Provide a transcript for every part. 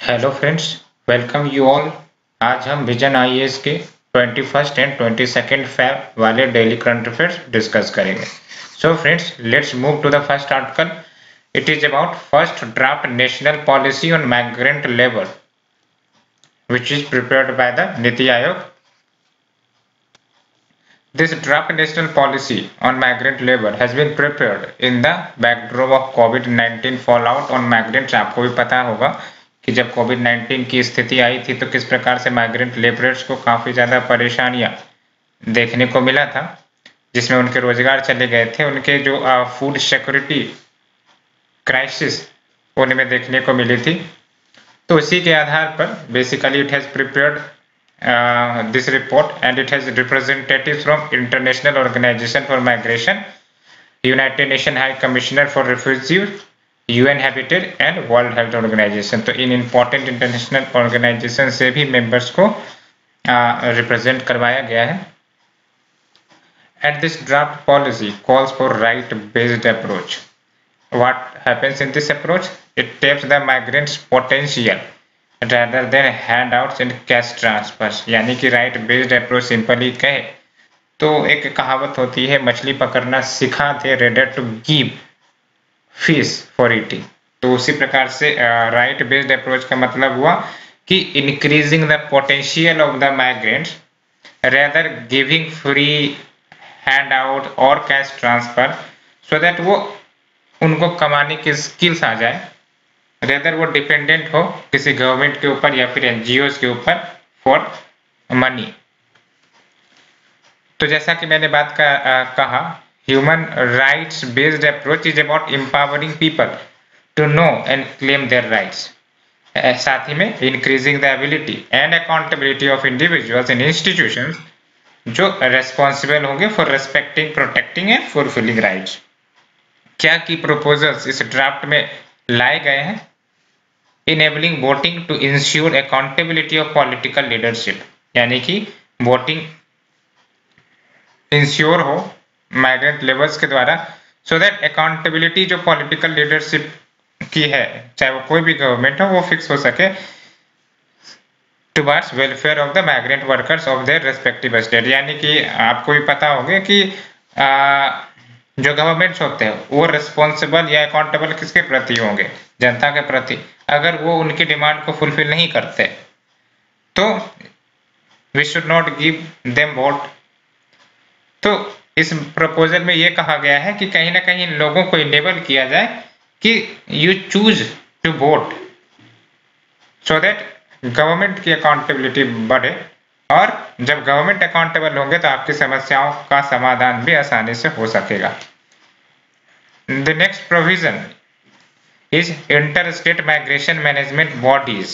Hello friends, welcome you all. आज हम vision IAS के 21st एंड 22nd फेब वाले डेली करंट अफेयर्स डिस्कस करेंगे। So friends, let's move to the first article. It is about first draft national policy on migrant labour which is prepared by the Niti Aayog. This draft national policy on migrant labor has been prepared in the backdrop of COVID-19 fallout on migrants। आपको भी पता होगा कि जब कोविड-19 की स्थिति आई थी तो किस प्रकार से माइग्रेंट लेबरर्स को काफी ज्यादा परेशानियां देखने को मिला था, जिसमें उनके रोजगार चले गए थे, उनके जो फूड सिक्योरिटी क्राइसिस उनमें देखने को मिली थी। तो इसी के आधार पर basically it has prepared this report and it has representatives from international organisation for migration, United Nation high commissioner for refugees, UN habitat and world health organisation. तो इन इंपॉर्टेंट इंटरनेशनल ऑर्गेनाइजेशन से भी मेंबर्स को represent करवाया गया है। And this draft policy calls for right based approach. What happens in this approach? It taps the migrants' potential rather than handouts and cash transfers। यानी कि राइट बेस्ड अप्रोच सिंपली कहे तो एक कहावत होती है, मछली पकड़ना सिखा थे rather to give fish for eating. तो उसी प्रकार से राइट बेस्ड अप्रोच का मतलब हुआ कि increasing the potential of the migrants rather giving free hand out और कैश ट्रांसफर, सो दैट वो उनको कमाने की स्किल्स आ जाए, रेदर वो डिपेंडेंट हो किसी गवर्नमेंट के ऊपर या फिर एनजीओ के ऊपर फॉर मनी। तो जैसा कि मैंने बात कहा, human rights based approach is about empowering people to know and claim their rights. साथ ही में increasing the ability and accountability of individuals and institutions जो रेस्पॉन्सिबल होंगे for respecting, protecting and fulfilling rights. क्या की प्रपोजल्स इस draft में लाए गए हैं? Enabling voting to ensure accountability of political leadership, यानी कि वोटिंग इंश्योर हो माइग्रेंट लेबर्स के द्वारा, सो दैट अकाउंटेबिलिटी जो पॉलिटिकल लीडरशिप की है, चाहे वो कोई भी गवर्नमेंट हो, वो फिक्स हो सके towards welfare of the migrant workers of their respective state. यानी कि आपको भी पता होगा कि जो गवर्नमेंट्स होते हैं वो रिस्पॉन्सिबल या अकाउंटेबल किसके प्रति होंगे? जनता के प्रति। अगर वो उनकी डिमांड को फुलफिल नहीं करते तो we should not give them vote. तो इस प्रपोजल में ये कहा गया है कि कहीं ना कहीं लोगों को इनेबल किया जाए कि you choose to vote, so that government की अकाउंटेबिलिटी बढ़े, और जब गवर्नमेंट अकाउंटेबल होंगे तो आपकी समस्याओं का समाधान भी आसानी से हो सकेगा। The next provision is interstate migration management bodies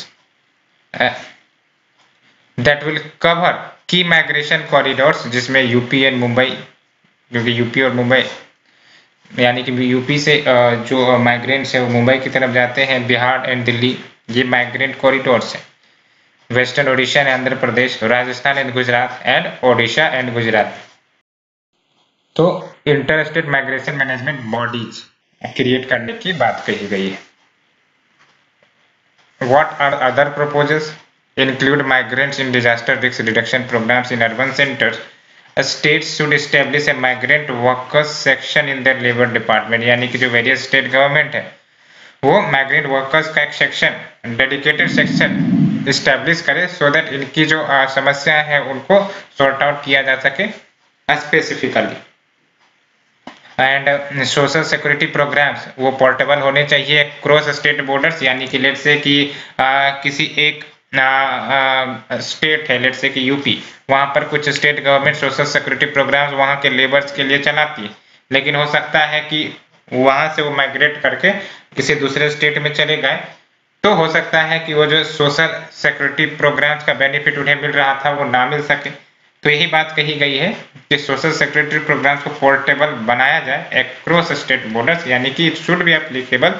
that will cover key migration corridors, जिसमें यूपी एंड मुंबई, क्योंकि यूपी और मुंबई यानी कि यूपी से जो माइग्रेंट्स है वो मुंबई की तरफ जाते हैं, बिहार एंड दिल्ली ये माइग्रेंट कॉरिडोर्स हैं। Western Odisha and Andhra Pradesh, Rajasthan and Gujarat and Odisha and Gujarat. तो inter state migration management bodies create करने की बात कही गई है। What are other proposals? Include migrants in disaster risk reduction programmes in urban centres. States should establish a migrant workers section in their labour department. यानी कि जो various state government है वो माइग्रेंट वर्कर्स का एक सेक्शन, डेडिकेटेड सेक्शन एस्टेब्लिश करे, so that इनकी जो समस्या है उनको सॉर्ट आउट किया जा सके specifically. And social security programmes वो पोर्टेबल होने चाहिए क्रॉस स्टेट बॉर्डर्स। यानी कि लेट से कि किसी एक स्टेट है, लेट से कि यूपी, वहां पर कुछ state government social security programmes वहां के लेबर्स के लिए चलाती है, लेकिन हो सकता है कि वहां से वो माइग्रेट करके किसी दूसरे स्टेट में चले गए, तो हो सकता है कि वो जो सोशल सिक्योरिटी प्रोग्राम्स का बेनिफिट उन्हें मिल रहा था वो ना मिल सके। तो यही बात कही गई है कि सोशल सिक्योरिटी प्रोग्राम्स को पोर्टेबल बनाया जाए अक्रॉस स्टेट बॉर्डर्स, यानी कि it should be applicable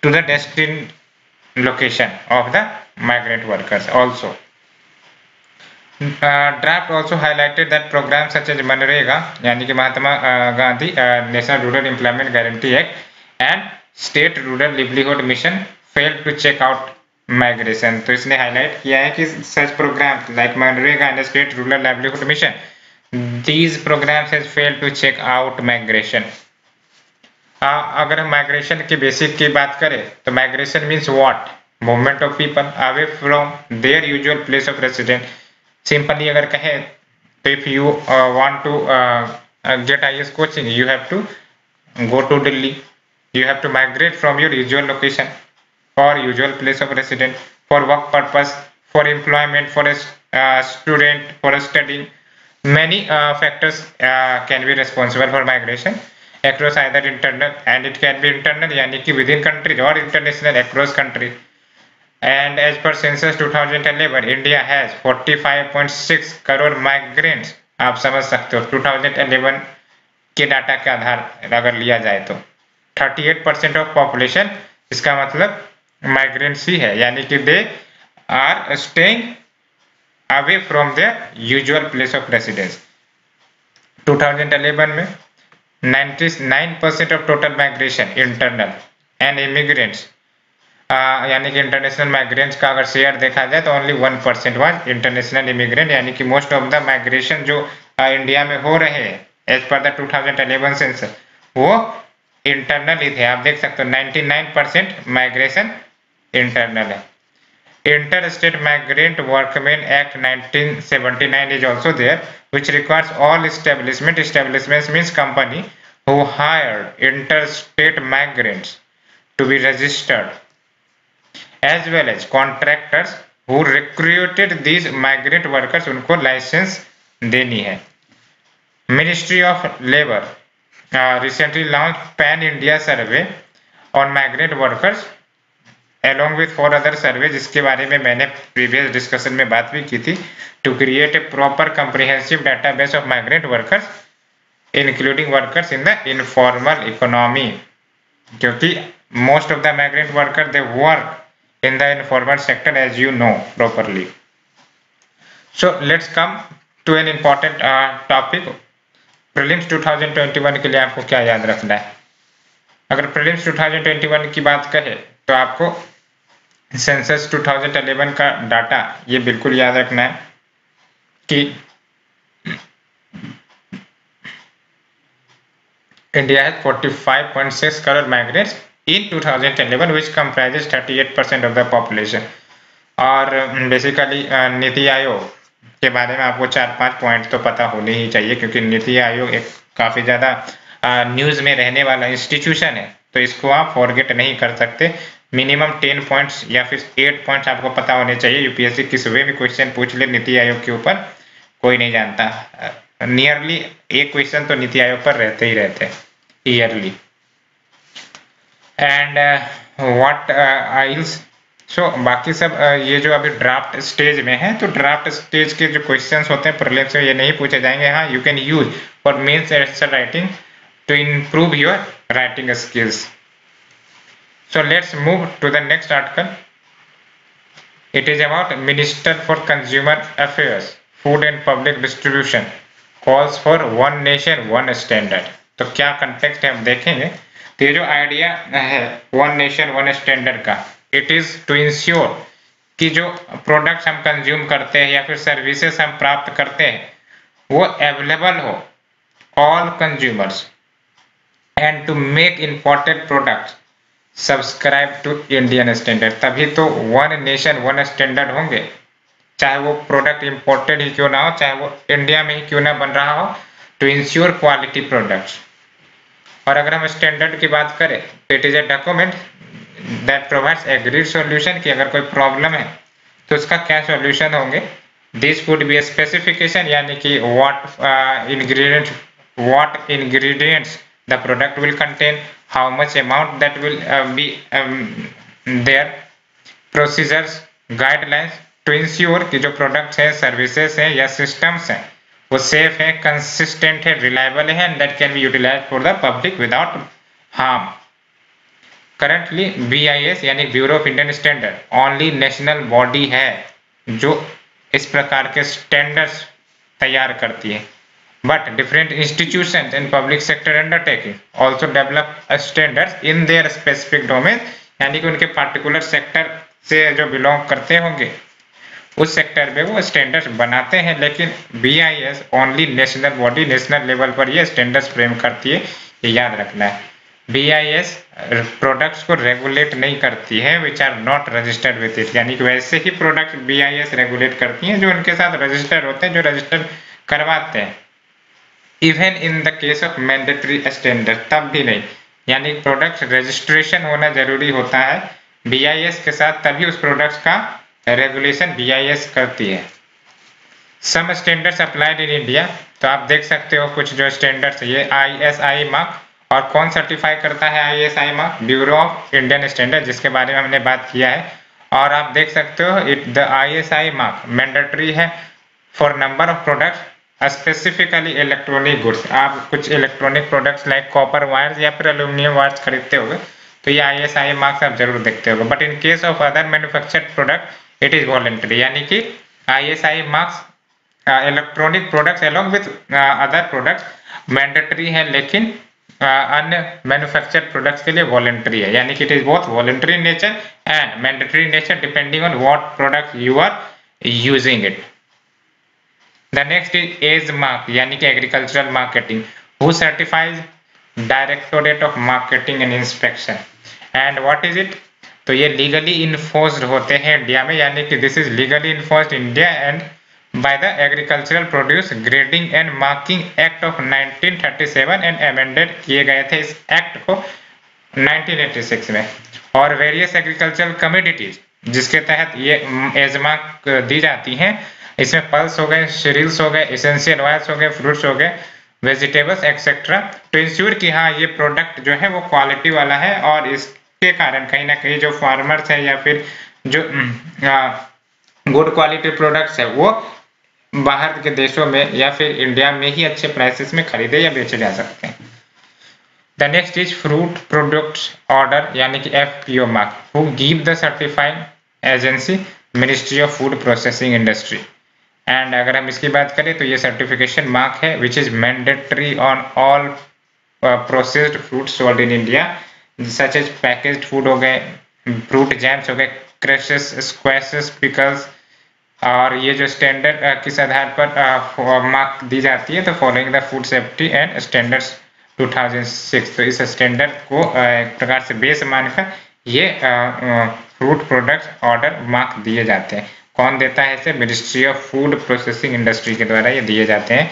to the destination location of the migrant workers also. Draft also highlighted that programme such as MNREGA, यानी कि Mahatma Gandhi national rural employment guarantee act and state rural livelihood mission failed to check out migration. तो इसने highlight किया है कि such programme like MNREGA and state rural livelihood mission, these programs has failed to check out migration। अगर हम migration के basic की बात करें तो migration means what, movement of people away from their usual place of resident. Simply अगर कहें तो if you want to get IAS coaching, you have to go to Delhi, you have to migrate from your usual location or usual place of residence for work purpose, for employment, for a student, for studying. Many factors can be responsible for migration across either internal, and it can be internal यानी कि within countries, or international across country। And as per census 2011, India has 45.6 crore migrants। आप समझ सकते हो 2011 के data के आधार अगर लिया जाए तो 38% ऑफ पॉपुलेशन, इसका मतलब माइग्रेंट्स ही है, यानी कि they are staying away from their usual place of residence. 2011 में 99% of total migration internal and immigrants, यानी कि इंटरनेशनल माइग्रेंट्स का अगर शेयर देखा जाए तो ओनली 1% वाज इंटरनेशनल इमिग्रेंट, यानी कि मोस्ट ऑफ द माइग्रेशन जो इंडिया में हो रहे हैं एज पर द 2011 सेंसस वो इंटरनल ही थे। आप देख सकते हो 99% माइग्रेशन इंटरनल है। Inter state migrant workman act 1979 is also there which requires all establishments means company who hired interstate migrants to be registered, as well as contractors who recruited these migrant workers, उनको licence देनी है। Ministry of labour recently launched pan India survey on migrant workers along with 4 other surveys, जिसके बारे में मैंने previous discussion में बात भी की थी, to create a proper comprehensive database of migrant workers including workers in the informal economy, क्योंकि most of the migrant worker they work in the informal sector as you know properly. So let's come to an important topic, prelims 2021 के लिए आपको क्या याद रखना है। अगर prelims 2021 की बात कहे तो आपको सेंसस 2011 का डाटा ये बिल्कुल याद रखना है कि India has 45.6 crore migrants in 2011 which comprises 38% of the population. और बेसिकली नीति आयोग के बारे में आपको 4-5 पॉइंट तो पता होने ही चाहिए, क्योंकि नीति आयोग एक काफी ज्यादा न्यूज में रहने वाला इंस्टीट्यूशन है, तो इसको आप फॉरगेट नहीं कर सकते। मिनिमम 10 पॉइंट्स या फिर 8 पॉइंट्स आपको पता होने चाहिए। यूपीएससी किस वे में क्वेश्चन पूछ ले नीति आयोग के ऊपर कोई नहीं जानता, नियरली एक क्वेश्चन तो नीति आयोग पर रहते ही रहते ईयरली। एंड व्हाट आइल्स, सो बाकी सब ये जो अभी ड्राफ्ट स्टेज में है, तो ड्राफ्ट स्टेज के जो क्वेश्चंस होते हैं प्रीलिम्स में ये नहीं पूछे जाएंगे। हाँ, you can use for mains answer writing to improve your writing skills. So let's move to the next article. It is about Minister for Consumer Affairs, Food and Public Distribution calls for one nation one standard। तो क्या context है हम देखेंगे। तो ये जो idea है one nation one standard का, इट इज टू इंश्योर कि जो प्रोडक्ट्स हम कंज्यूम करते हैं या फिर सर्विसेज हम प्राप्त करते हैं वो अवेलेबल हो all consumers, and to make imported products subscribe to Indian standard। तभी तो वन नेशन वन स्टैंडर्ड होंगे, चाहे वो प्रोडक्ट इंपोर्टेड ही क्यों ना हो, चाहे वो इंडिया में ही क्यों ना बन रहा हो, टू इंश्योर क्वालिटी प्रोडक्ट्स। और अगर हम स्टैंडर्ड की बात करें तो it is a document that provides agreed solution, कि अगर कोई प्रॉब्लम है तो उसका क्या सॉल्यूशन होंगे। This would be A specification, यानी कि what ingredients the product will contain, how much amount that will be there, procedures, guidelines to ensure कि जो products हैं, services हैं या systems हैं वो safe है, consistent है, reliable है and that can be utilized for the public without harm। Currently BIS यानी bureau of Indian standard only national body है जो इस प्रकार के स्टैंडर्ड्स तैयार करती है, but different institutions and public sector undertaking also develop standards in their specific domain, यानी कि उनके particular sector से जो बिलोंग करते होंगे उस सेक्टर में वो स्टैंडर्ड्स बनाते हैं, लेकिन BIS only national body, national level पर ये स्टैंडर्ड्स फ्रेम करती है, ये याद रखना है। BIS प्रोडक्ट्स को रेगुलेट नहीं करती है which are not registered with it, यानी कि वैसे ही प्रोडक्ट BIS रेगुलेट करती हैं जो उनके साथ रजिस्टर होते हैं, जो रजिस्टर करवाते हैं। Even in the case of mandatory standard, तब भी नहीं, यानी प्रोडक्ट रजिस्ट्रेशन होना जरूरी होता है BIS के साथ, तभी उस प्रोडक्ट का रेगुलेशन BIS करती है। सम स्टैंडर्ड्स अप्लाइड इन इंडिया, तो आप देख सकते हो कुछ जो स्टैंडर्ड्स, ये ISI मार्क, और कौन सर्टिफाई करता है ISI mark? Bureau of Indian standard, जिसके बारे में हमने बात किया है। और आप देख सकते हो द ISI मार्क मैंडेटरी है for number of products, specifically electronic goods. आप कुछ electronic products like copper wires या फिर एल्यूमिनियम वायर्स खरीदते होगे तो ये ISI मार्क्स आप जरूर देखते होगे। But in case of other manufactured product it is voluntary, यानी कि ISI marks electronic products along with other products mandatory है, लेकिन अन्य मैन्युफैक्चर्ड प्रोडक्ट्स के लिए वॉलंटरी है, यानी कि it is both voluntary nature and mandatory nature depending on what product you are using it. The next is Agmark, यानी कि agricultural marketing, who certifies? Directorate of marketing and inspection. And what is it? तो ये legally enforced होते हैं India में, यानी कि this is legally enforced India and by the agricultural produce grading and marking act of 1937 and amended किए गए थे इस एक्ट को 1986 में। और वेरियस एग्रीकल्चरल कमोडिटीज जिसके तहत ये एज मार्क दी जाती हैं, इसमें पल्स हो गए, सीरियल्स हो गए, एसेंशियल ऑयल्स हो गए, फ्रूट्स हो गए, वेजिटेबल्स एक्सेट्रा, टू इंश्योर कि हाँ ये प्रोडक्ट जो है वो क्वालिटी वाला है। और इसके कारण कहीं ना कहीं जो फार्मर्स है या फिर जो गुड क्वालिटी प्रोडक्ट्स है वो बाहर के देशों में या फिर इंडिया में ही अच्छे प्राइसेस में खरीदे या बेचे जा सकते हैं। The next is fruit products order, यानी कि FPO mark, who give the certifying agency ministry of food processing industry. And अगर हम इसकी बात करें तो ये सर्टिफिकेशन मार्क है which is mandatory on all processed fruit sold in India, such as packaged food हो गए, फ्रूट जैम्स हो गए, क्रशेस, स्क्वैशेस, पिकल्स। और ये जो स्टैंडर्ड किस आधार पर मार्क दी जाती है? तो following the food safety and standards 2006, तो इस स्टैंडर्ड को एक प्रकार से बेस मानकर ये फ्रूट प्रोडक्ट्स ऑर्डर मार्क दिए जाते हैं। कौन देता है इसे? Ministry of food processing industry के द्वारा ये दिए जाते हैं।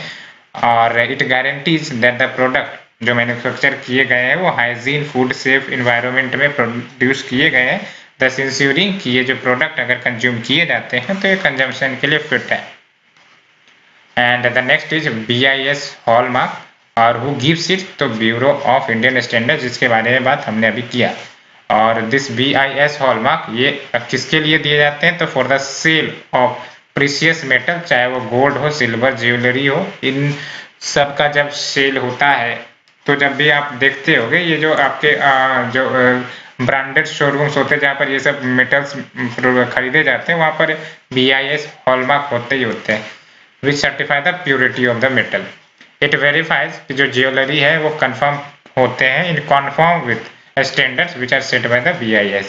और it guarantees that the product जो मैन्युफैक्चर किए गए हैं वो हाइजीन, फूड सेफ इन्वायरमेंट में प्रोड्यूस किए गए हैं, दस इंश्योरिंग कि ये जो प्रोडक्ट अगर कंज्यूम किए जाते हैं तो ये कंजम्पशन के लिए फिट है। And the next is BIS hallmark, और हु गिव्स इट? तो ब्यूरो ऑफ इंडियन स्टैंडर्ड, जिसके बारे में बात हमने अभी किया। और दिस BIS हॉलमार्क ये किसके लिए दिए जाते हैं? तो for the sale of precious metal, चाहे वो गोल्ड हो, सिल्वर, ज्वेलरी हो, इन सब का जब सेल होता है तो जब भी आप देखते होगे ये जो आपके जो ब्रांडेड शोरूम्स होते हैं जहाँ पर ये सब मेटल्स खरीदे जाते हैं वहाँ पर BIS हॉलमार्क होते ही होते हैं, which certify the purity of the metal. It verifies कि जो ज्वेलरी है वो कंफर्म होते हैं in conform with standards which are set by the BIS.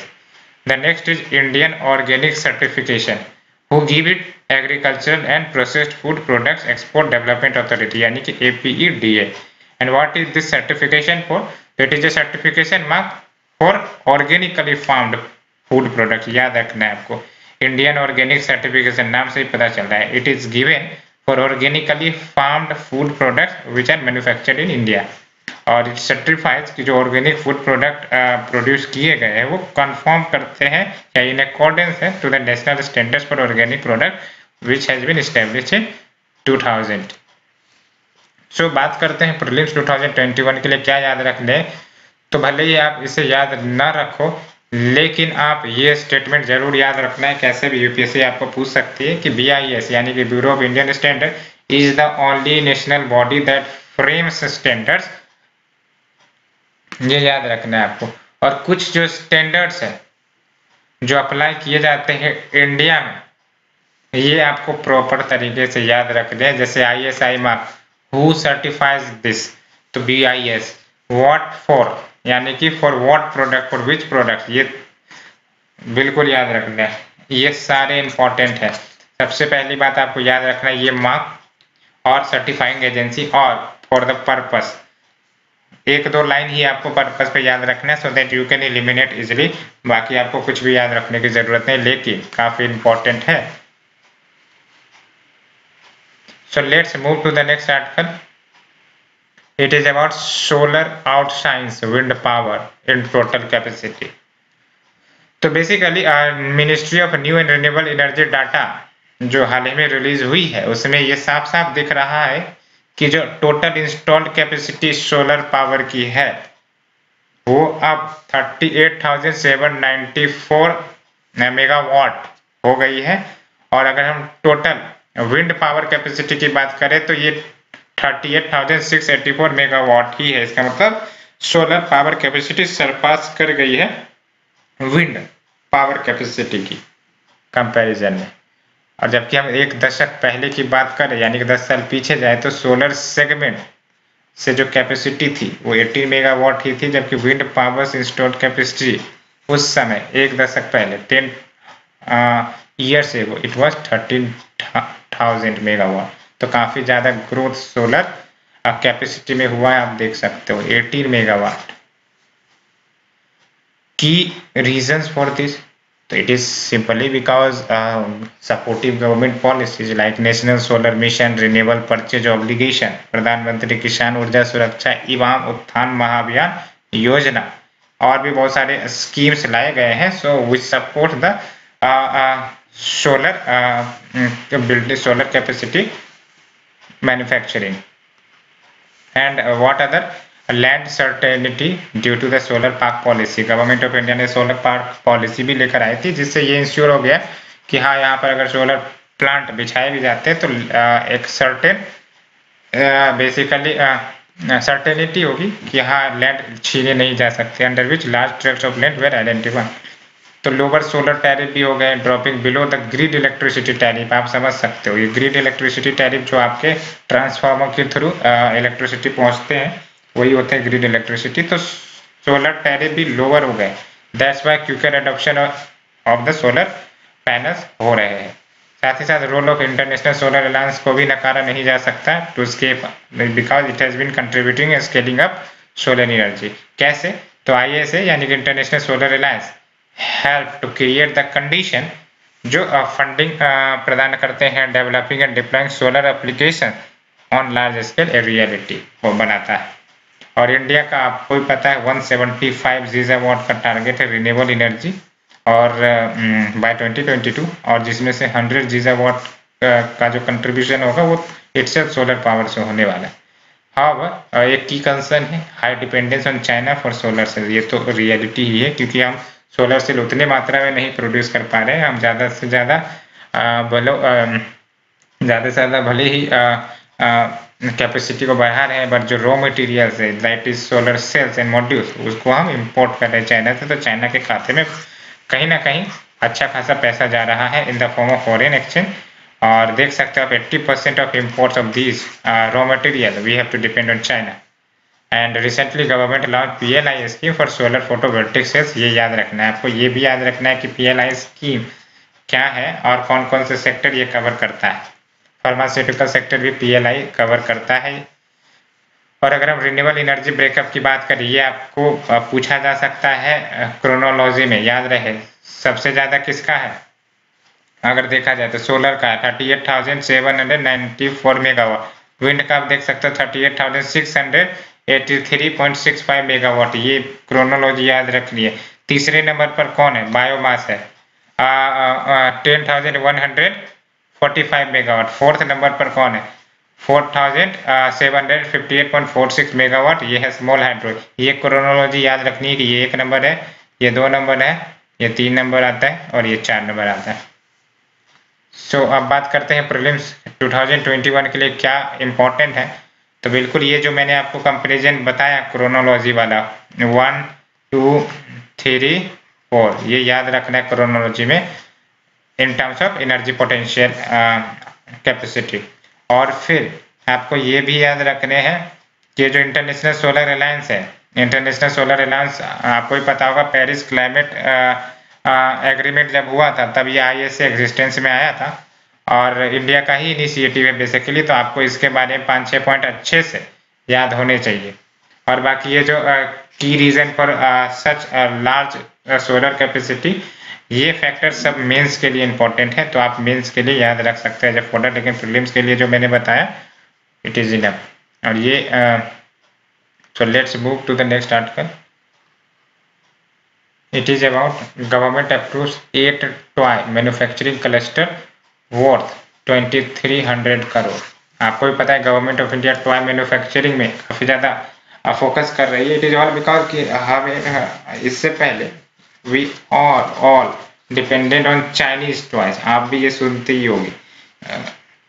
The next is Indian Organic Certification, who give it Agricultural and Processed Food Products Export Development Authority, यानी कि APEDA. And what is this certification for? It is a certification mark for organically farmed food products. याद रखना है आपको, Indian Organic Certification नाम से ही पता चल रहा है. It is given for organically farmed food products which are manufactured in India. और इट सर्टिफाइज कि जो ऑर्गेनिक फूड प्रोडक्ट प्रोड्यूस किए गए हैं वो कंफर्म करते हैं या इन अकॉर्डेंस है to the national standards for organic product which has been established in 2000। So बात करते हैं प्रीलिम्स 2021 के लिए क्या याद रखने। तो भले ही आप इसे याद ना रखो लेकिन आप ये स्टेटमेंट जरूर याद रखना है, कैसे भी यूपीएससी आपको पूछ सकती है कि BIS यानी कि bureau of Indian standard is the only national body that frames standards, ये याद रखना है आपको। और कुछ जो स्टैंडर्ड्स है जो अप्लाई किए जाते हैं इंडिया में ये आपको प्रॉपर तरीके से याद रखने हैं, जैसे ISI mark, who certifies this? तो BIS, व्हाट फॉर यानी कि for what product, for which product, ये बिल्कुल याद रखना है, ये सारे इंपॉर्टेंट है। सबसे पहली बात आपको याद रखना है, ये मार्क और सर्टिफाइंग एजेंसी और फॉर द पर्पस, एक दो लाइन ही आपको पर्पस पे याद रखना है, so that you can eliminate easily. बाकी आपको कुछ भी याद रखने की जरूरत नहीं, लेकिन काफी इंपॉर्टेंट है। So let's move to the next article. It is about solar outshines wind power in total capacity. तो basically ministry of new and renewable energy data जो हाल ही में रिलीज हुई है, उसमें ये साफ साफ दिख रहा है कि जो total installed capacity solar power की है वो अब 38,794 मेगावाट हो गई है। और अगर हम टोटल विंड पावर कैपेसिटी की बात करें तो ये 38,684 मेगावाट की है। इसका मतलब सोलर पावर कैपेसिटी सरपास कर गई है विंड पावर कैपेसिटी की कंपैरिजन में। और जबकि हम एक दशक पहले की बात करें, यानी कि 10 साल पीछे जाए, तो सोलर सेगमेंट से जो कैपेसिटी थी वो 18 मेगावाट ही थी, जबकि विंड पावर इंस्टॉल्ड कैपेसिटी उस समय एक दशक पहले 10 years ago it was 13,000 megawatt. तो काफी ज्यादा ग्रोथ सोलर कैपेसिटी में हुआ है, आप देख सकते हो 18 मेगावाट। की रीजंस फॉर दिस, तो it is simply because supportive government policies like national solar mission, renewable purchase obligation, प्रधानमंत्री किसान ऊर्जा सुरक्षा एवं उत्थान महाअभियान योजना और भी बहुत सारे स्कीम्स लाए गए हैं। So we support the solar solar capacity manufacturing and what other land certainty due to the solar park policy. Government of India ने सोलर पार्क पॉलिसी भी लेकर आई थी, जिससे ये इंश्योर हो गया कि हाँ, यहाँ पर अगर सोलर प्लांट बिछाए भी जाते हैं तो एक सर्टेन बेसिकली सर्टेनिटी होगी कि हाँ, लैंड छीने नहीं जा सकते, under which large tracts of land were identified. तो लोअर सोलर टैरिफ भी हो गए, dropping below the grid electricity tariff. आप समझ सकते हो, ये ग्रिड इलेक्ट्रिसिटी टैरिफ जो आपके ट्रांसफार्मर के थ्रू इलेक्ट्रिसिटी पहुंचते हैं वही होते हैं ग्रिड इलेक्ट्रिसिटी। तो सोलर टैरिफ भी लोअर हो गए, that's why quicker adoption of the solar panels हो रहे हैं। साथ ही साथ role of international solar alliance को भी नकारा नहीं जा सकता टू स्केप, because it has been contributing scaling up solar energy. कैसे? तो ISA यानी कि international solar alliance help to create the condition जो फंडिंग प्रदान करते हैं developing and deploying solar application on large scale reality वो बनाता है। और इंडिया का आपको भी पता है 175 गीगावाट का टारगेट है रिन्यूएबल एनर्जी और बाय 2022, और जिसमें से 100 गीगावाट का जो कंट्रीब्यूशन होगा वो इटसेल्फ सोलर पावर से होने वाला है। हाँ, एक की कंसर्न है high dependence on China for solar cell. ये तो रियलिटी ही है, क्योंकि हम सोलर सेल उतने मात्रा में नहीं प्रोड्यूस कर पा रहे हैं। हम ज़्यादा से ज़्यादा भले ही कैपेसिटी को बढ़ा रहे हैं, बट जो रॉ मटेरियल्स है that is solar cells and modules, उसको हम इंपोर्ट कर रहे हैं चाइना से। तो चाइना के खाते में कहीं ना कहीं अच्छा खासा पैसा जा रहा है in the form of foreign exchange. और देख सकते हो आप 80% of imports of these raw material we have to depend on China. And recently government launch PLI scheme for solar photovoltaic cells. ये याद रखना है आपको, ये भी याद रखना है कि PLI स्कीम क्या है और कौन कौन से सेक्टर ये कवर करता है। फार्मास्यूटिकल सेक्टर भी PLI कवर करता है। और अगर हम रिन्यूएबल एनर्जी ब्रेकअप की बात करें, ये आपको पूछा जा सकता है क्रोनोलॉजी में, याद रहे सबसे ज्यादा किसका है। अगर देखा जाए तो सोलर का 38,794 मेगावाट, विंड का आप देख सकते हो 38,683.65 मेगावाट। ये क्रोनोलॉजी याद रखनी है। तीसरे नंबर पर कौन है? बायोमास है 10,145 मेगावाट। फोर्थ नंबर पर कौन है? 4,758.46 मेगावाट, ये है स्मॉल हाइड्रो। ये क्रोनोलॉजी याद रखनी है कि ये 1 नंबर है, ये 2 नंबर है, ये 3 नंबर आता है और ये 4 नंबर आता है। सो अब बात करते हैं प्रीलिम्स 2021 के लिए क्या इंपॉर्टेंट है। तो बिल्कुल ये जो मैंने आपको कंपैरिजन बताया क्रोनोलॉजी वाला 1 2 3 4, ये याद रखना है क्रोनोलॉजी में in terms of energy potential capacity. और फिर आपको ये भी याद रखने हैं कि जो इंटरनेशनल सोलर अलायंस है, इंटरनेशनल सोलर अलायंस आपको भी पता होगा पेरिस क्लाइमेट एग्रीमेंट जब हुआ था तब ये ISA एग्जिस्टेंस में आया था और इंडिया का ही इनिशिएटिव है बेसिकली। तो आपको इसके बारे में 5-6 पॉइंट अच्छे से याद होने चाहिए। और बाकी ये जो की reason for such large solar capacity, ये फैक्टर सब मेंस के लिए इंपॉर्टेंट है, तो आप मेंस के लिए याद रख सकते हैं जब फोल्डर, लेकिन प्रीलिम्स के लिए जो मैंने बताया इट इज इनफ। और ये so let's move to the next article. It is about government approves 8 toy manufacturing cluster worth 2300 crore. आपको भी पता है government of India toy manufacturing में काफी ज्यादा फोकस कर रही है। इट इज ऑल बिकॉज कि हमें इससे पहले we are all dependent on Chinese toys. आप भी ये सुनती ही होगी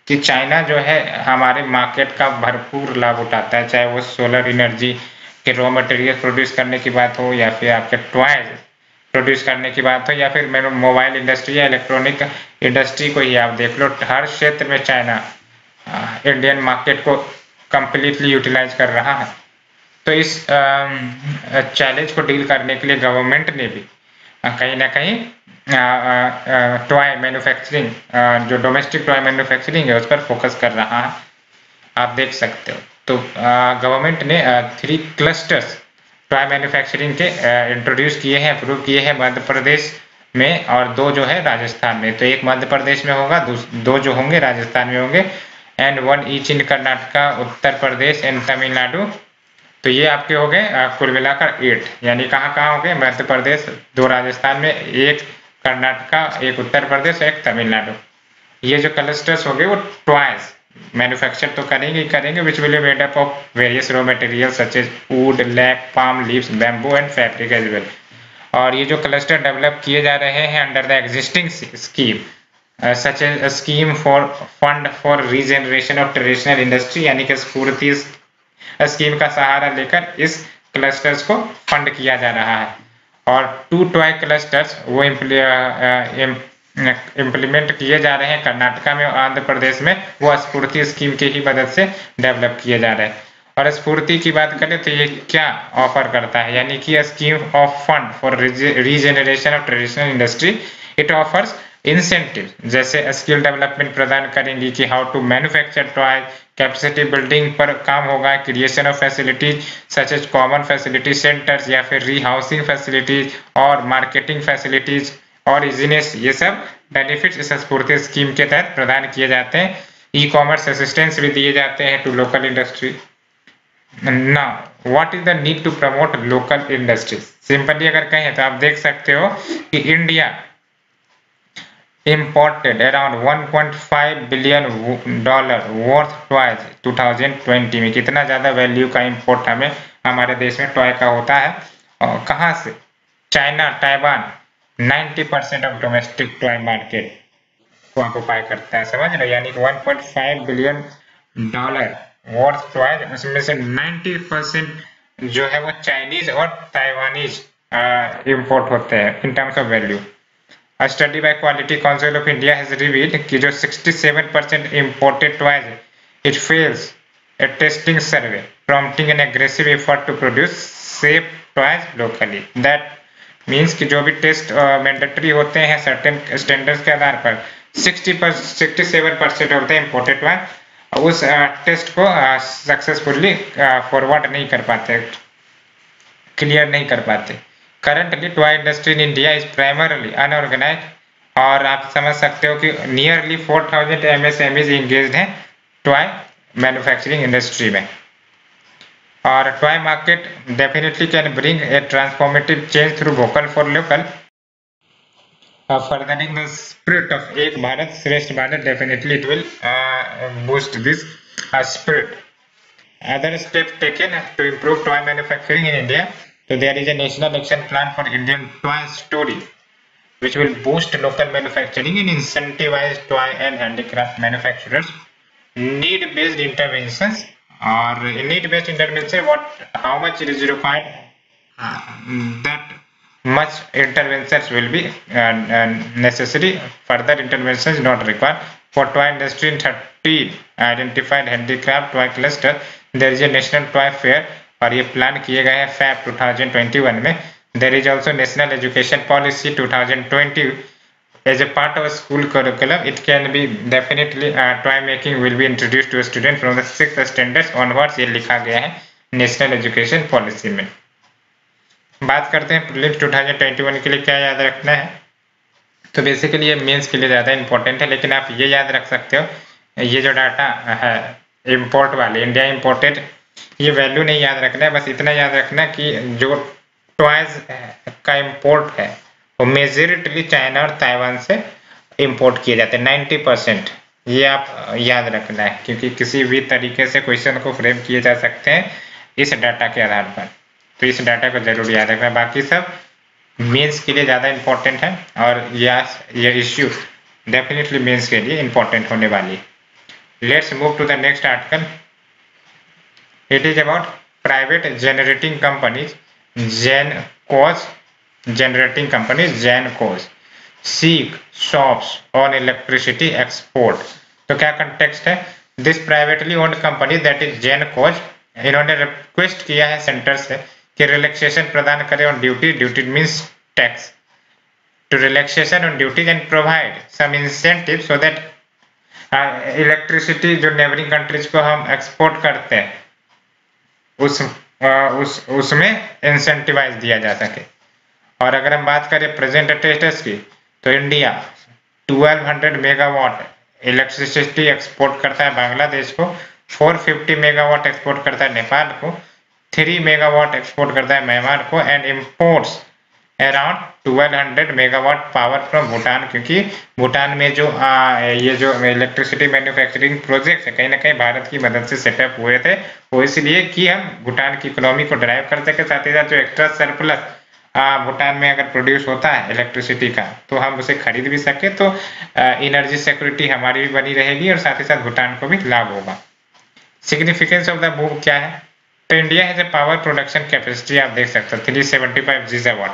कि चाइना जो है हमारे मार्केट का भरपूर लाभ उठाता है, चाहे वो सोलर एनर्जी के रॉ मटेरियल प्रोड्यूस करने की बात हो या फिर आपके टॉयज प्रोड्यूस करने की बात हो या फिर मैंने मोबाइल इंडस्ट्री या इलेक्ट्रॉनिक इंडस्ट्री को ही आप देख लो, हर क्षेत्र में चाइना इंडियन मार्केट को कंप्लीटली यूटिलाइज कर रहा है। तो इस चैलेंज को डील करने के लिए गवर्नमेंट ने भी कहीं ना कहीं टॉय मैन्युफैक्चरिंग, जो डोमेस्टिक टॉय मैन्युफैक्चरिंग है उस पर फोकस कर रहा है, आप देख सकते हो। तो गवर्नमेंट ने 3 क्लस्टर्स टॉय मैन्युफैक्चरिंग के इंट्रोड्यूस किए हैं, अप्रूव किए हैं मध्य प्रदेश में और 2 जो है राजस्थान में। तो एक मध्य प्रदेश में होगा, 2 जो होंगे राजस्थान में होंगे, and 1 each in Karnataka, Uttar Pradesh and Tamil Nadu. तो ये आपके हो गए कुल मिलाकर 8, यानी कहाँ हो गए, मध्य प्रदेश, 2 राजस्थान में, 1 कर्नाटका, 1 उत्तर प्रदेश, 1 तमिलनाडु। ये जो क्लस्टर्स हो गए वो टॉयज मैन्युफैक्चर तो करेंगे which will be made up of various raw material such as wood, lac, palm leaves, bamboo and fabric as well. और ये जो क्लस्टर डेवलप किए जा रहे हैं under the existing scheme such as scheme for fund for regeneration of traditional industry, यानी कि स्फूर्ति स्कीम का सहारा लेकर इस क्लस्टर्स को फंड किया जा रहा है। और 2 टॉय क्लस्टर्स वो इम्प्लीमेंट किए जा रहे हैं कर्नाटका में और आंध्र प्रदेश में, वो स्फूर्ति स्कीम की ही मदद से डेवलप किए जा रहे हैं। और स्फूर्ति की बात करें तो ये क्या ऑफर करता है, यानी कि scheme of fund for regeneration of traditional industry. It offers incentive जैसे स्किल डेवलपमेंट प्रदान करेंगी कि how to manufacture toy, capacity building पर काम होगा, creation of facilities such as common facility centres या फिर री हाउसिंग फैसिलिटीज और मार्केटिंग फैसिलिटीज और इजीनेस, ये सब बेनिफिट्स इस स्फूर्ति स्कीम के तहत प्रदान किए जाते हैं। ई कॉमर्स असिस्टेंस भी दिए जाते हैं to local industry. Now what is the need to promote local industries. Simply अगर कहें तो आप देख सकते हो कि India imported around 1.5 billion dollar worth toys 2020 में। कितना ज्यादा वैल्यू का इंपोर्ट हमें हमारे देश में टॉय का होता है, और कहाँ से, China, Taiwan 90% of domestic toy market को ऑक्युपाई करता है, समझ रहे, यानी 1.5 बिलियन डॉलर वर्थ टॉयज, उसमें से 90% जो है वो चाइनीज और ताइवानीज इंपोर्ट होते हैं in terms of value. A study by Quality Council of India has revealed कि जो 67% imported toys it fails a testing survey prompting an aggressive effort to produce safe toys locally. That means कि जो भी test mandatory होते हैं certain standards के आधार पर 67% होते हैं imported toy, उस टेस्ट को सक्सेसफुली फॉरवर्ड नहीं कर पाते, क्लियर नहीं कर पाते। Currently, toy industry in India is primarily unorganized, और आप समझ सकते हो कि नियरली 4000 MSMEs engaged हैं टॉय मैन्युफैक्चरिंग इंडस्ट्री में। और toy market definitely can bring a transformative change through vocal for local, furthering the spirit of एक भारत श्रेष्ठ Bharat. Definitely it will boost this spirit. Other steps taken to improve toy manufacturing in India. So there is a national action plan for Indian toy story, which will boost local manufacturing and incentivize toy and handicraft manufacturers. Need-based interventions, or need-based intervention, how much it is required, that much interventions will be necessary. Further interventions not required. For toy industry in 13 identified handicraft toy cluster, there is a national toy fair, और ये plan किए गए हैं fab 2021 में। There is also National Education Policy 2020 as a part of school curriculum. It can be definitely toy making will be introduced to a student from the 6th standards onwards. ये लिखा गया है national education policy में। बात करते हैं prelims 2021 के लिए क्या याद रखना है। तो बेसिकली ये मेंस के लिए ज़्यादा इंपॉर्टेंट है, लेकिन आप ये याद रख सकते हो, ये जो डाटा है इम्पोर्ट वाले, इंडिया इम्पोर्टेड, ये वैल्यू नहीं याद रखना है, बस इतना याद रखना कि जो टॉयज का इम्पोर्ट है वो मेजॉरिटली चाइना और ताइवान से इम्पोर्ट किए जाते हैं 90%। ये आप याद रखना है, क्योंकि किसी भी तरीके से क्वेश्चन को फ्रेम किए जा सकते हैं इस डाटा के आधार पर, तो इस डाटा को जरूर याद रखना। बाकी सब मेंस के लिए ज़्यादा इम्पोर्टेंट है और ये इश्यू डेफिनेटली मेंस के लिए इम्पोर्टेंट होने वाली है। Let's move to the next article. It is about private generating companies Gencos generating company Gencos seek stops on electricity export। तो क्या कंटेक्स्ट है, this privately owned company that is Gencos, इन्होंने request किया है centre से कि relaxation प्रदान करें on duty, duty means tax, to relaxation on duties and provide some incentive so that electricity जो नेबरिंग कंट्रीज को हम एक्सपोर्ट करते हैं उसमें इंसेंटिवाइज दिया जा सके। और अगर हम बात करें प्रेजेंट स्टेटस की, तो इंडिया 1200 मेगावाट इलेक्ट्रिसिटी एक्सपोर्ट करता है बांग्लादेश को, 450 मेगावाट एक्सपोर्ट करता है नेपाल को, 3 मेगावाट एक्सपोर्ट करता है म्यांमार को, and imports around 1200 megawatt power from Bhutan, क्योंकि भूटान में जो ये जो इलेक्ट्रिसिटी मैन्युफैक्चरिंग प्रोजेक्ट है कहीं ना कहीं भारत की मदद से सेटअप हुए थे, वो इसलिए कि हम भूटान की इकोनॉमी को ड्राइव कर सके, साथ ही साथ जो एक्स्ट्रा सरप्लस भूटान में अगर प्रोड्यूस होता है इलेक्ट्रिसिटी का तो हम उसे खरीद भी सके, तो एनर्जी सिक्योरिटी हमारी भी बनी रहेगी और साथ ही साथ भूटान को भी लाभ होगा। सिग्निफिकेंस ऑफ द मूव क्या है, तो इंडिया है जो पावर प्रोडक्शन कैपेसिटी आप देख सकते हो 375 गीगावाट,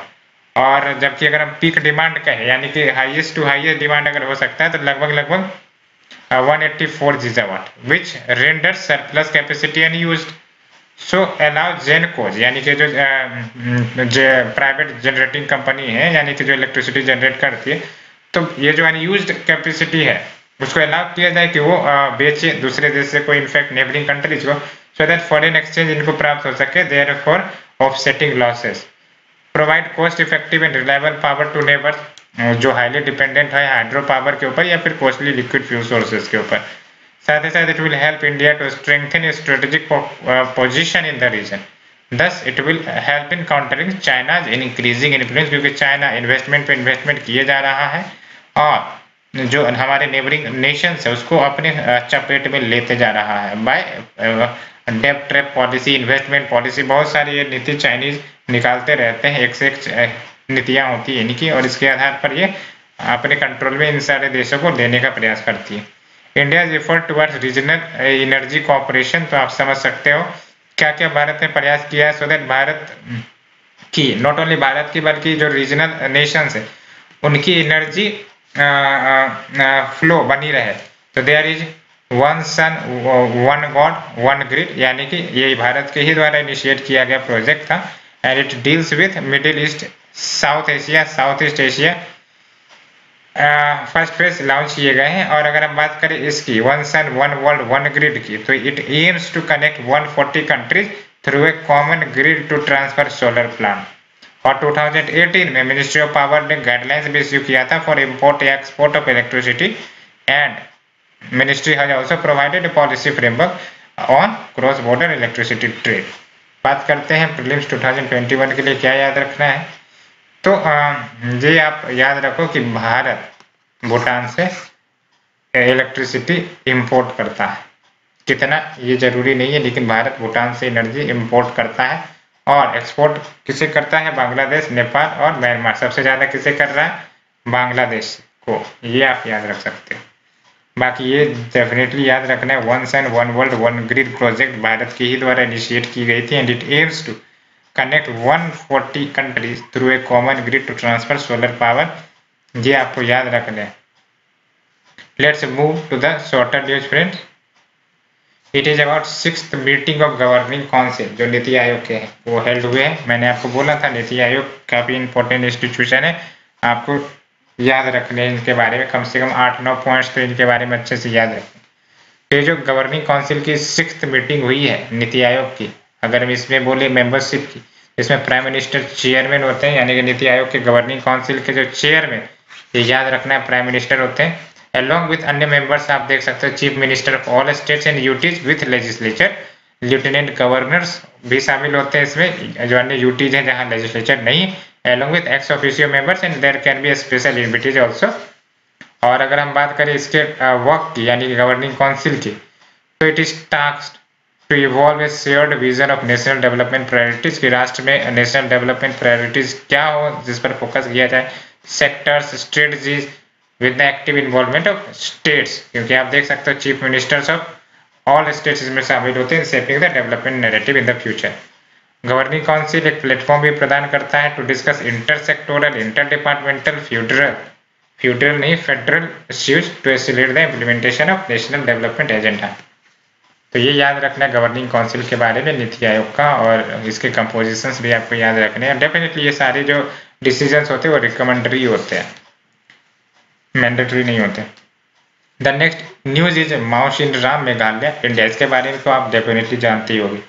और जबकि अगर हम पीक डिमांड कहें यानी कि हाईएस्ट टू हाईएस्ट डिमांड अगर हो सकता है तो लगभग 184 gigawatt, which render surplus capacity unused. So allow Gencos यानी कि जो प्राइवेट जनरेटिंग कंपनी है यानी कि जो इलेक्ट्रिसिटी जनरेट करती है, तो ये जो अनयूज्ड कैपेसिटी है उसको अलाउ किया जाए कि वो बेचे दूसरे देश से, कोई इनफैक्ट नेबरिंग कंट्रीज को, सो दैट फॉरेन एक्सचेंज इनको प्राप्त हो सके, therefore offsetting losses. Provide cost effective and reliable power to neighbours, जो हाईली डिपेंडेंट है हाइड्रो पावर के ऊपर या फिर कॉस्टली लिक्विड फ्यूल सोर्सेज के ऊपर। साथ ही साथ it will help India to strengthen strategic position in the region, thus it will help in countering China's increasing influence, क्योंकि चाइना इन्वेस्टमेंट पे इन्वेस्टमेंट किए जा रहा है और जो हमारे नेबरिंग नेशंस है उसको अपने चपेट में लेते जा रहा है बाय डेब्ट ट्रैप पॉलिसी, इन्वेस्टमेंट पॉलिसी, बहुत सारी ये नीति चाइनीज निकालते रहते हैं, एक से एक नीतियां होती है इनकी, और इसके आधार पर ये अपने कंट्रोल में इन सारे देशों को लेने का प्रयास करती है। India effort towards regional energy corporation, तो आप समझ सकते हो क्या क्या भारत ने प्रयास किया है, सो दैट भारत की, नॉट ओनली भारत की बल्कि जो रीजनल नेशंस है उनकी एनर्जी फ्लो बनी रहे। तो there is one sun one god one grid, यानी कि ये भारत के ही द्वारा इनिशिएट किया गया प्रोजेक्ट था, and it deals with Middle East, South Asia, South East Asia. First phase launch किए गए हैं, और अगर हम बात करें इसकी one sun one world one grid की, तो it aims to connect 140 countries through a common grid to transfer solar plant. और 2018 में मिनिस्ट्री ऑफ पावर ने गाइडलाइंस भी इश्यू किया था फॉर इम्पोर्ट या export of electricity, and ministry has also provided A policy framework on cross border electricity trade. बात करते हैं प्रीलिम्स 2021 के लिए क्या याद रखना है, तो ये आप याद रखो कि भारत भूटान से इलेक्ट्रिसिटी इंपोर्ट करता है, कितना ये जरूरी नहीं है, लेकिन भारत भूटान से एनर्जी इंपोर्ट करता है, और एक्सपोर्ट किसे करता है, बांग्लादेश, नेपाल और म्यांमार, सबसे ज्यादा किसे कर रहा है, बांग्लादेश को, ये आप याद रख सकते हो। बाकी ये डेफिनेटली याद रखना है, one sun one world one grid project Bharat के ही द्वारा इनिशिएट की गई थी, and it aims to connect 140 countries through a common grid to transfer solar power, ये आपको याद रखना है। Let's move to the shorter news friends. It is about 6th meeting of governing council, जो नीति आयोग के हैं वो हेल्ड हुए हैं। मैंने आपको बोला था नीति आयोग काफी इंपॉर्टेंट इंस्टीट्यूशन है, आपको याद रखने इनके बारे में कम से कम 8-9 पॉइंट्स तो इनके बारे में अच्छे से याद रखें। तो जो गवर्निंग काउंसिल की 6th मीटिंग हुई है नीति आयोग की, अगर हम इसमें बोले मेंबरशिप की, इसमें प्राइम मिनिस्टर चेयरमैन होते हैं, यानी कि नीति आयोग के गवर्निंग काउंसिल के जो चेयरमैन, ये याद रखना है, प्राइम मिनिस्टर होते हैं। Along with अन्य मेंबर्स आप देख सकते हो, chief minister of all states and UTs with legislature, lieutenant governors भी शामिल होते हैं इसमें, जो अन्य यूटीज हैं जहां लेजिस्लेचर नहीं, along with ex officio members and there can be a special invitation also। और अगर हम बात करें इसके वर्क की, यानी कि गवर्निंग काउंसिल की, तो it is tasked to evolve a shared vision of national development priorities, कि राष्ट्र में नेशनल डेवलपमेंट प्रायोरिटीज क्या हो जिस पर फोकस किया जाए, sectors, strategies with the active involvement of states, क्योंकि आप देख सकते हो chief ministers of all states इसमें शामिल होते हैं, shaping the development narrative in the future. Governing council एक प्लेटफॉर्म भी प्रदान करता है to discuss inter sectoral, inter departmental, feudal नहीं federal issues to accelerate the implementation of national development agenda. तो ये याद रखना है गवर्निंग काउंसिल के बारे में नीति आयोग का, और इसके कंपोजिशंस भी आपको याद रखने हैं। डेफिनेटली ये सारे जो डिसीजंस होते हैं वो रिकमेंडरी होते हैं, मैंडेटरी नहीं होते। The next news is Mawsynram Meghalaya India, इसके बारे में तो आप डेफिनेटली जानती होगी।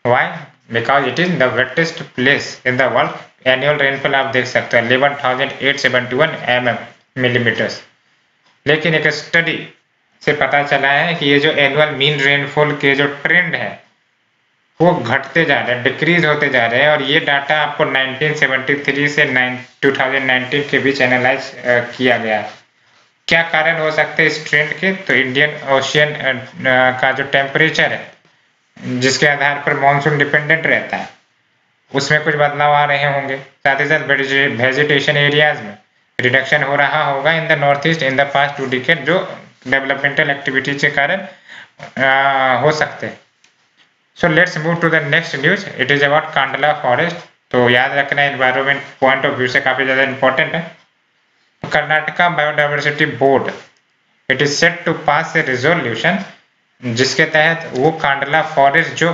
Why? Because it is the wettest place in the world. Annual rainfall आप देख सकते हो 11,871 मिलीमीटर्स। लेकिन एक स्टडी से पता चला है कि ये जो एनुअल मीन रेनफॉल के जो ट्रेंड है वो घटते जा रहे हैं, डिक्रीज होते जा रहे हैं, और ये डाटा आपको 1973 से 2019 के बीच एनालाइज किया गया। क्या कारण हो सकते हैं इस ट्रेंड के? तो इंडियन ओशियन का जो टेम्परेचर है, जिसके आधार पर मानसून डिपेंडेंट रहता है, उसमें कुछ बदलाव आ रहे होंगे। साथ ही साथ वेजिटेशन एरियाज में रिडक्शन हो रहा होगा in the north east in the past 2 decade, जो डेवलपमेंटल एक्टिविटीज के कारण हो सकते हैं। So let's move to the next news. It is about Kandla forest. तो याद रखना एनवायरमेंट पॉइंट ऑफ व्यू से काफी ज्यादा इंपॉर्टेंट है। Karnataka biodiversity board, it is set to pass a resolution, जिसके तहत वो कांडला फॉरेस्ट जो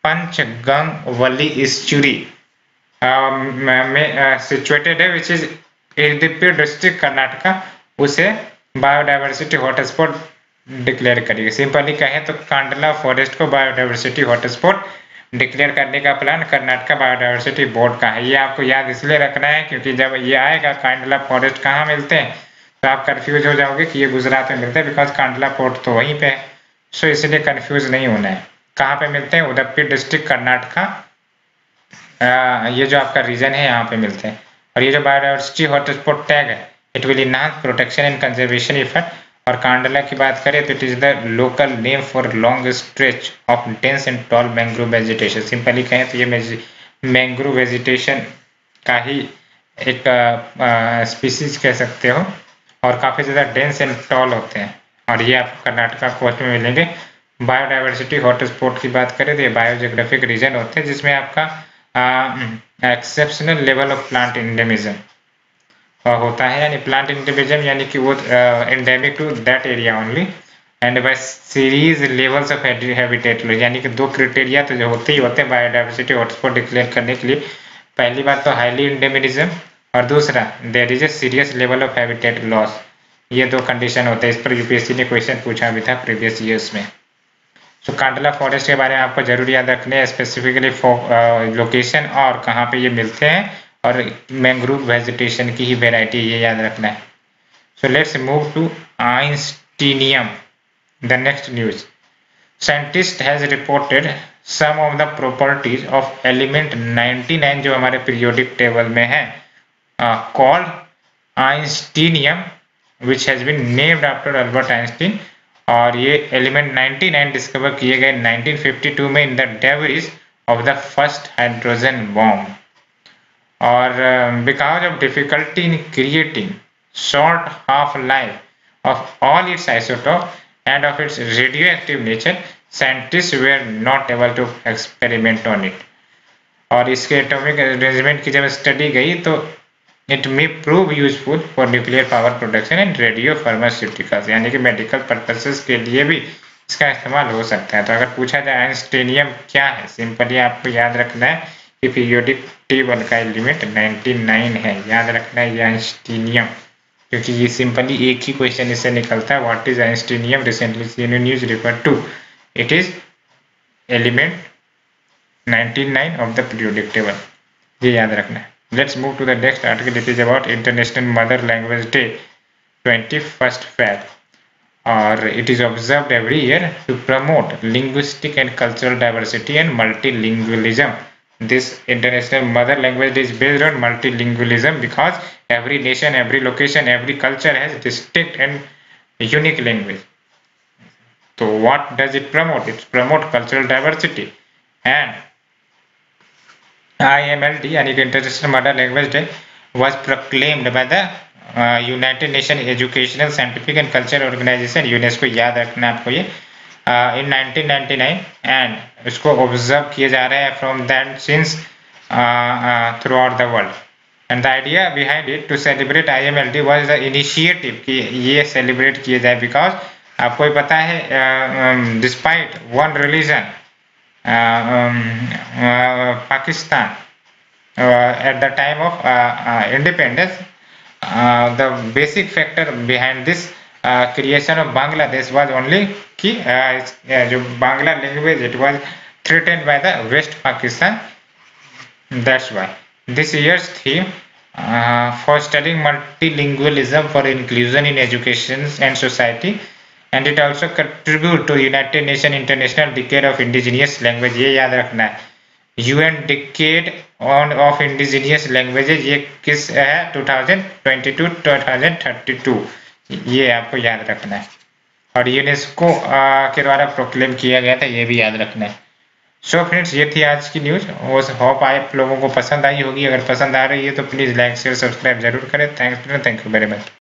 पंचगंग इस्चुरी में सिचुएटेड है, विच इज इरदिप्पी डिस्ट्रिक्ट कर्नाटका, उसे बायोडाइवर्सिटी हॉटस्पॉट डिक्लेयर करेगी। सिंपली कहें तो कांडला फॉरेस्ट को बायोडाइवर्सिटी हॉटस्पॉट डिक्लेयर करने का प्लान कर्नाटका बायोडाइवर्सिटी बोर्ड का है। ये आपको याद इसलिए रखना है क्योंकि जब ये आएगा कांडला फॉरेस्ट कहाँ मिलते हैं तो आप कंफ्यूज हो जाओगे कि ये गुजरात में मिलते हैं, बिकॉज कांडला पोर्ट तो वहीं पे है। सो इसलिए कंफ्यूज नहीं होना है। कहाँ पे मिलते हैं? उदुपी डिस्ट्रिक्ट कर्नाटका, ये जो आपका रीजन है यहाँ पे मिलते हैं। और ये जो बायोडाइवर्सिटी हॉटस्पॉट टैग है, it will enhance protection and conservation effort. और कांडला की बात करें तो it is the local name for long stretch of dense and tall mangrove vegetation. Simply कहें तो ये मैंग्रोव वेजिटेशन का ही एक स्पीसीज कह सकते हो, और काफी ज्यादा डेंस एंड टॉल होते हैं, और ये आपको कर्नाटका कोस्ट में मिलेंगे। बायोडाइवर्सिटी हॉटस्पॉट की बात करें तो ये बायोजियोग्राफिक रीजन होते हैं जिसमें आपका exceptional level of plant endemism होता है, यानी प्लांट इंडेमिज्म यानी कि वो endemic to that area only, and by series levels of habitat, यानी कि 2 क्राइटेरिया तो जो होते ही होते हैं बायोडाइवर्सिटी हॉटस्पॉट डिक्लेयर करने के लिए। पहली बात तो हाईली इंडेमिनिज्म, और दूसरा there is a serious level of habitat loss. ये 2 कंडीशन होते हैं। इस पर यूपीएससी ने क्वेश्चन पूछा भी था प्रीवियस ईयर्स में। सो कांडला फॉरेस्ट के बारे में आपको जरूर याद रखने हैं, स्पेसिफिकली लोकेशन और कहाँ पे ये मिलते हैं, और मैंग्रोव वेजिटेशन की ही वेराइटी, ये याद रखना है। So let's move to einsteinium. The next news, scientist has reported some of the properties of element 99 जो हमारे पीरियोडिक टेबल में है, called einsteinium, which has been named after Albert Einstein. और ये एलिमेंट 99 डिस्कवर किए गए 1952 में in the debris of the first hydrogen bomb. और because of difficulty in creating short half life of all its isotope and of it's radioactive nature, scientist were not able to experiment on it. और इसके atomic arrangement की जब study गई तो it may prove useful for nuclear power production and radio pharmaceuticals, यानी कि medical purposes के लिए भी इसका इस्तेमाल हो सकता है। तो अगर पूछा जाए आइंस्टीनियम क्या है, सिंपली आपको याद रखना है कि पीरियोडिक टेबल का एलिमेंट 99 है, याद रखना है ये आइंस्टीनियम, क्योंकि ये सिंपली एक ही क्वेश्चन इससे निकलता है, what is einsteinium, recently CNN news refer to it is element 99 of the periodic table, ये याद रखना है। Let's move to the next article, it is about international mother language day 21st Feb, or it is observed every year to promote linguistic and cultural diversity and multilingualism. This international mother language is based on multilingualism because every nation, every location, every culture has distinct and unique language. So what does it promote? It promotes cultural diversity, and IMLD, yani International Mother Language Day, was proclaimed by the United Nation Educational Scientific and Cultural Organization, UNESCO, याद रखना आपको ये, इन 1999, and इसको observe किया जा रहा है from that since throughout the world. And the idea behind it to celebrate IMLD was the initiative कि ये सेलिब्रेट किया जाए, बिकॉज आपको ही पता है despite one religion Pakistan at the time of independence, the basic factor behind this creation of Bangladesh was only कि जो Bangla language it was threatened by the West Pakistan. That's why this year's theme for studying multilingualism for inclusion in education and society, and it also contribute to United Nations International Decade of Indigenous Language, ये याद रखना है। UN Decade of Indigenous Languages ये किस है 2022-2032, ये आपको याद रखना है, और यूनेस्को के द्वारा प्रोक्लेम किया गया था, ये भी याद रखना है। सो फ्रेंड्स, ये थी आज की न्यूज, होप आप लोगों को पसंद आई होगी। अगर पसंद आ रही है तो प्लीज लाइक शेयर सब्सक्राइब जरूर करें। Thank you very much.